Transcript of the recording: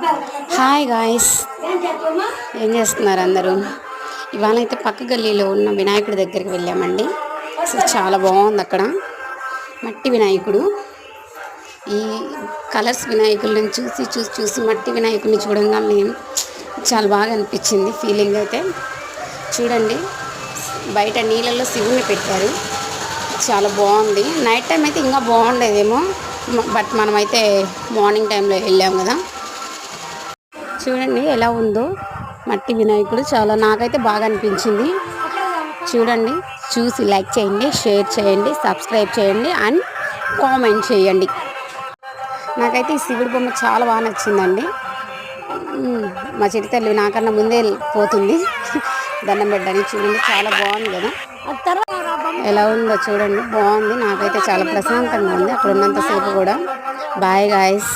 Hi guys, ఏం చేస్తున్నారు అందరూ? ఇవాళ అయితే పక్క గల్లీలో ఉన్న వినాయకుడి దగ్గరికి వెళ్ళామండి. అసలు చాలా బాగుంది అక్కడ. మట్టి వినాయకుడు. ఈ కలర్స్ వినాయకులను చూసి చూసి చూసి మట్టి వినాయకుడిని చూడంగానే చాలా బాగా అనిపించింది ఫీలింగ్ అయితే. చూడండి, బయట నీళ్ళల్లో శివుని పెట్టారు. చాలా బాగుంది. నైట్ టైం అయితే ఇంకా బాగుండేదేమో, బట్ మనమైతే మార్నింగ్ టైంలో వెళ్ళాం కదా. చూడండి ఎలా ఉందో మట్టి వినాయకుడు. చాలా నాకైతే బాగా అనిపించింది. చూడండి, చూసి లైక్ చేయండి, షేర్ చేయండి, సబ్స్క్రైబ్ చేయండి అండ్ కామెంట్ చేయండి. నాకైతే ఈ శివుడి బొమ్మ చాలా బాగా నచ్చిందండి. మా చిట్టి తల్లి నాకన్నా ముందే పోతుంది దండం పెట్టడానికి. చూడండి, చాలా బాగుంది కదా. ఎలా ఉందో చూడండి, బాగుంది. నాకైతే చాలా ప్రశాంతంగా ఉంది అక్కడ ఉన్నంతసేపు కూడా. Bye guys.